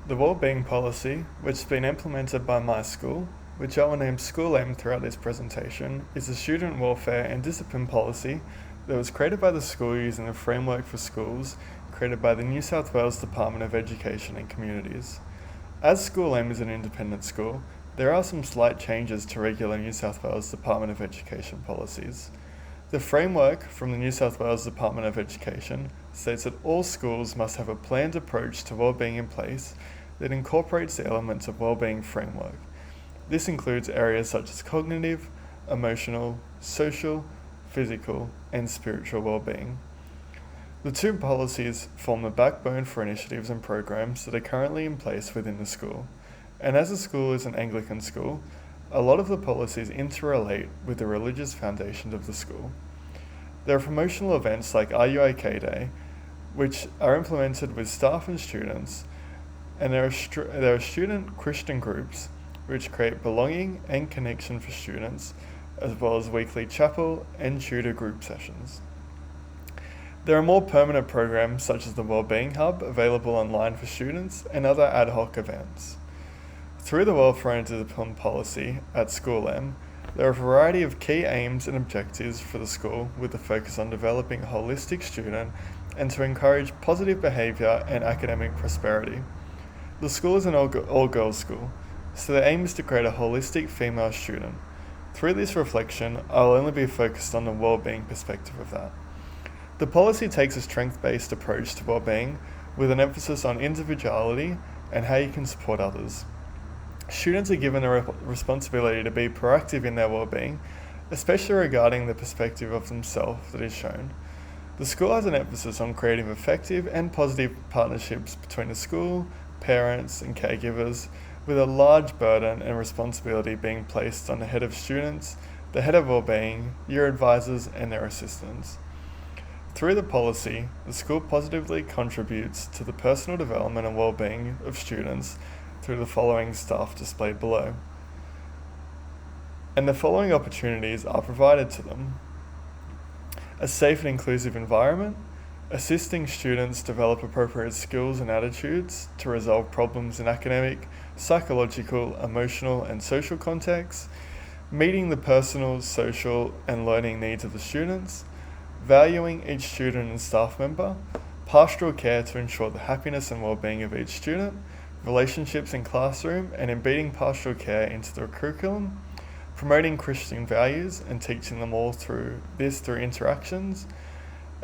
The wellbeing policy, which has been implemented by my school, which I will name School M throughout this presentation, is a student welfare and discipline policy that was created by the school using the framework for schools created by the New South Wales Department of Education and Communities. As School M is an independent school, there are some slight changes to regular New South Wales Department of Education policies. The framework from the New South Wales Department of Education states that all schools must have a planned approach to wellbeing in place that incorporates the elements of wellbeing framework. This includes areas such as cognitive, emotional, social, physical, and spiritual wellbeing. The two policies form the backbone for initiatives and programs that are currently in place within the school. And as the school is an Anglican school, a lot of the policies interrelate with the religious foundations of the school. There are promotional events like Are You OK Day, which are implemented with staff and students, and there are student Christian groups which create belonging and connection for students, as well as weekly chapel and tutor group sessions. There are more permanent programs such as the Wellbeing Hub available online for students and other ad hoc events. Through the Welfare and Discipline policy at School M, there are a variety of key aims and objectives for the school with the focus on developing a holistic student and to encourage positive behaviour and academic prosperity. The school is an all-girls school, so the aim is to create a holistic female student. Through this reflection, I will only be focused on the wellbeing perspective of that. The policy takes a strength-based approach to wellbeing with an emphasis on individuality and how you can support others. Students are given a responsibility to be proactive in their well-being, especially regarding the perspective of themselves that is shown. The school has an emphasis on creating effective and positive partnerships between the school, parents and caregivers, with a large burden and responsibility being placed on the head of students, the head of well-being, year advisors and their assistants. Through the policy, the school positively contributes to the personal development and well-being of students through the following staff displayed below. And the following opportunities are provided to them: a safe and inclusive environment, assisting students develop appropriate skills and attitudes to resolve problems in academic, psychological, emotional and social contexts, meeting the personal, social and learning needs of the students, valuing each student and staff member, pastoral care to ensure the happiness and well-being of each student, relationships in classroom and embedding pastoral care into the curriculum, promoting Christian values and teaching them all through interactions,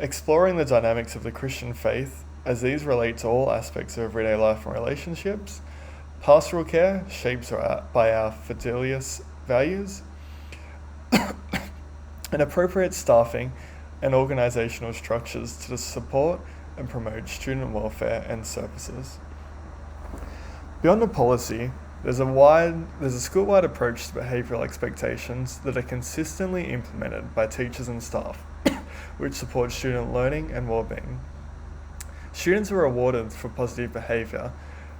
exploring the dynamics of the Christian faith as these relate to all aspects of everyday life and relationships, pastoral care shaped by our fidelius values, and appropriate staffing and organisational structures to support and promote student welfare and services. Beyond the policy, there's a school-wide approach to behavioural expectations that are consistently implemented by teachers and staff, which support student learning and well-being. Students are rewarded for positive behaviour,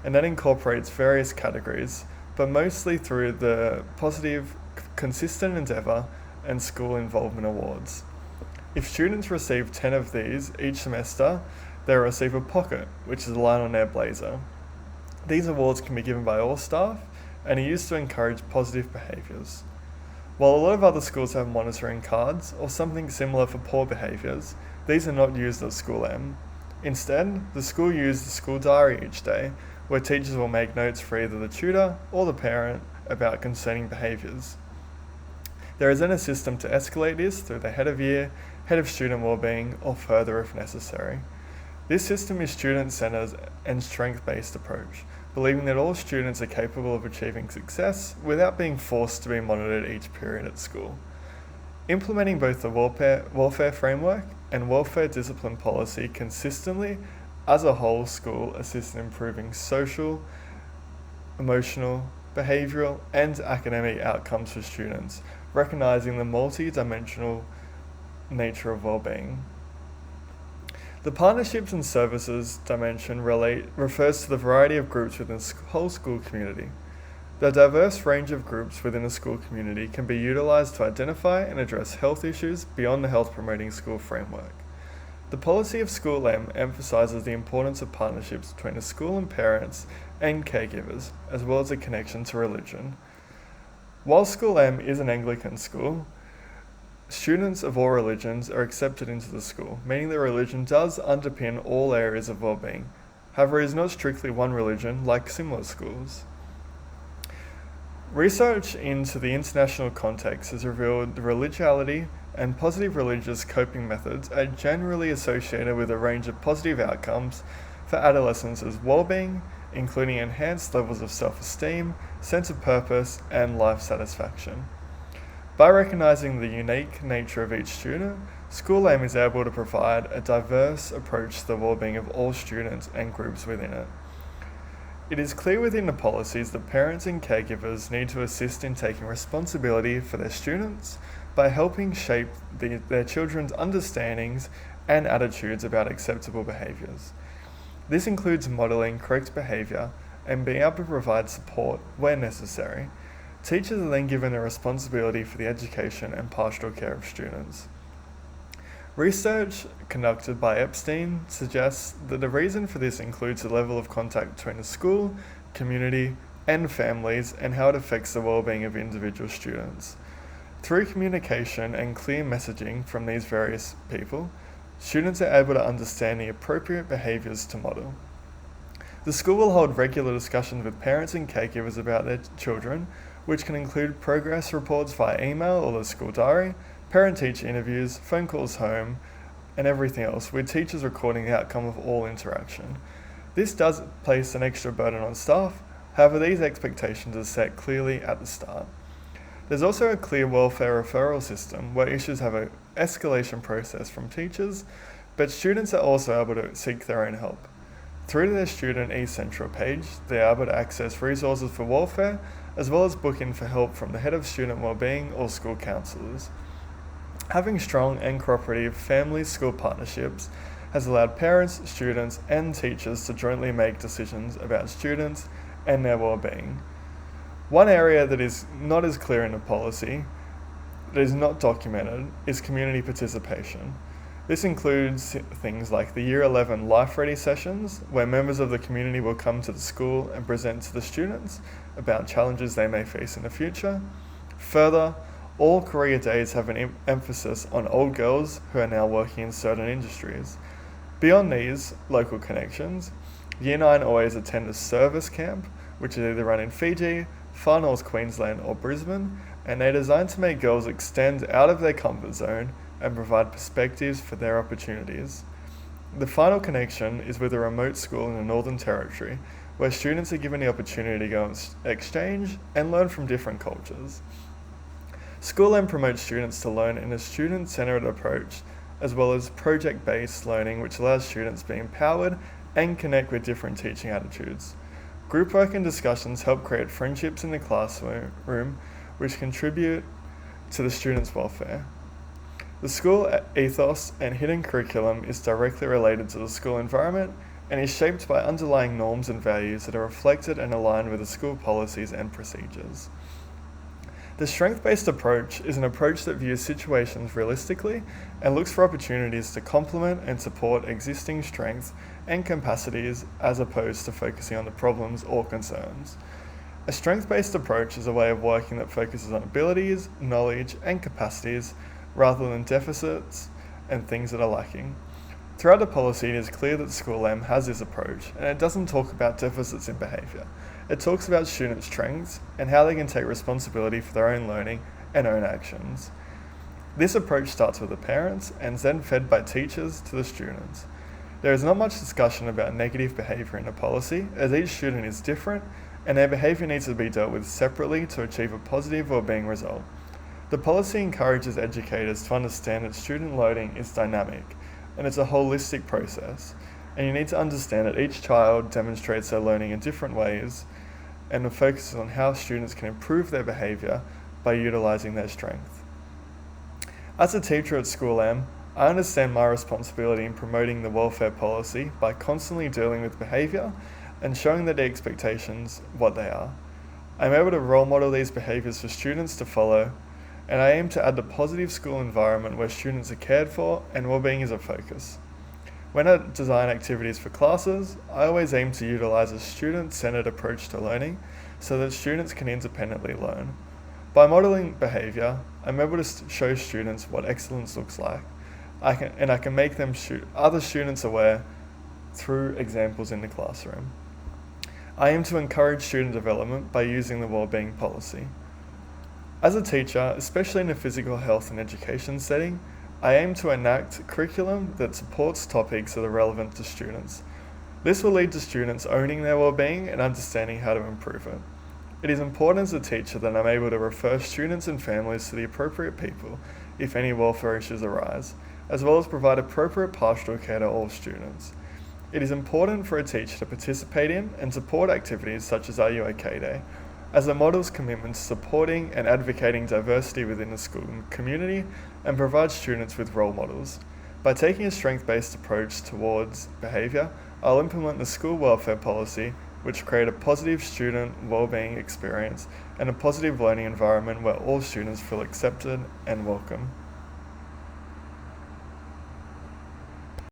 and that incorporates various categories, but mostly through the positive, consistent endeavour and school involvement awards. If students receive 10 of these each semester, they will receive a pocket, which is a line on their blazer. These awards can be given by all staff and are used to encourage positive behaviours. While a lot of other schools have monitoring cards or something similar for poor behaviours, these are not used at School M. Instead, the school uses the school diary each day, where teachers will make notes for either the tutor or the parent about concerning behaviours. There is then a system to escalate this through the head of year, head of student wellbeing, or further if necessary. This system is student-centred and strength-based approach, believing that all students are capable of achieving success without being forced to be monitored each period at school. Implementing both the welfare framework and welfare discipline policy consistently as a whole school assists in improving social, emotional, behavioural and academic outcomes for students, recognising the multi-dimensional nature of well-being. The partnerships and services dimension refers to the variety of groups within the whole school community. The diverse range of groups within the school community can be utilised to identify and address health issues beyond the health promoting school framework. The policy of School M emphasises the importance of partnerships between the school and parents and caregivers, as well as a connection to religion. While School M is an Anglican school, students of all religions are accepted into the school, meaning that religion does underpin all areas of well-being. However, it is not strictly one religion like similar schools. Research into the international context has revealed the religiosity and positive religious coping methods are generally associated with a range of positive outcomes for adolescents' well-being, including enhanced levels of self-esteem, sense of purpose, and life satisfaction. By recognizing the unique nature of each student, School Aim is able to provide a diverse approach to the well-being of all students and groups within it. It is clear within the policies that parents and caregivers need to assist in taking responsibility for their students by helping shape their children's understandings and attitudes about acceptable behaviours. This includes modelling correct behaviour and being able to provide support where necessary. Teachers are then given a responsibility for the education and pastoral care of students. Research conducted by Epstein suggests that the reason for this includes the level of contact between the school, community, and families, and how it affects the well-being of individual students. Through communication and clear messaging from these various people, students are able to understand the appropriate behaviours to model. The school will hold regular discussions with parents and caregivers about their children, which can include progress reports via email or the school diary, parent-teacher interviews, phone calls home, and everything else, with teachers recording the outcome of all interaction. This does place an extra burden on staff, however these expectations are set clearly at the start. There's also a clear welfare referral system where issues have an escalation process from teachers, but students are also able to seek their own help. Through their Student eCentral page, they are able to access resources for welfare, as well as book in for help from the head of student wellbeing or school counsellors. Having strong and cooperative family-school partnerships has allowed parents, students, and teachers to jointly make decisions about students and their well-being. One area that is not as clear in the policy, that is not documented, is community participation. This includes things like the Year 11 Life Ready sessions, where members of the community will come to the school and present to the students about challenges they may face in the future. Further, all career days have an emphasis on old girls who are now working in certain industries. Beyond these local connections, Year 9 always attend a service camp, which is either run in Fiji, Far North Queensland or Brisbane, and they're designed to make girls extend out of their comfort zone and provide perspectives for their opportunities. The final connection is with a remote school in the Northern Territory, where students are given the opportunity to go on exchange and learn from different cultures. School M promotes students to learn in a student-centered approach, as well as project-based learning, which allows students to be empowered and connect with different teaching attitudes. Group work and discussions help create friendships in the classroom, which contribute to the students' welfare. The school ethos and hidden curriculum is directly related to the school environment and is shaped by underlying norms and values that are reflected and aligned with the school policies and procedures. The strength-based approach is an approach that views situations realistically and looks for opportunities to complement and support existing strengths and capacities as opposed to focusing on the problems or concerns. A strength-based approach is a way of working that focuses on abilities, knowledge, and capacities rather than deficits and things that are lacking. Throughout the policy, it is clear that School M has this approach, and it doesn't talk about deficits in behaviour. It talks about student strengths and how they can take responsibility for their own learning and own actions. This approach starts with the parents and is then fed by teachers to the students. There is not much discussion about negative behaviour in the policy, as each student is different and their behaviour needs to be dealt with separately to achieve a positive wellbeing result. The policy encourages educators to understand that student learning is dynamic and it's a holistic process, and you need to understand that each child demonstrates their learning in different ways and the focus is on how students can improve their behaviour by utilising their strength. As a teacher at School M, I understand my responsibility in promoting the welfare policy by constantly dealing with behaviour and showing that the expectations what they are. I'm able to role model these behaviours for students to follow, and I aim to add the positive school environment where students are cared for and wellbeing is a focus. When I design activities for classes, I always aim to utilize a student-centered approach to learning so that students can independently learn. By modeling behavior, I'm able to show students what excellence looks like. I can make them other students aware through examples in the classroom. I aim to encourage student development by using the wellbeing policy. As a teacher, especially in a physical health and education setting, I aim to enact curriculum that supports topics that are relevant to students. This will lead to students owning their wellbeing and understanding how to improve it. It is important as a teacher that I'm able to refer students and families to the appropriate people if any welfare issues arise, as well as provide appropriate pastoral care to all students. It is important for a teacher to participate in and support activities such as Are You OK Day, as it models commitment to supporting and advocating diversity within the school community and provides students with role models. By taking a strength-based approach towards behaviour, I'll implement the school welfare policy, which create a positive student wellbeing experience and a positive learning environment where all students feel accepted and welcome.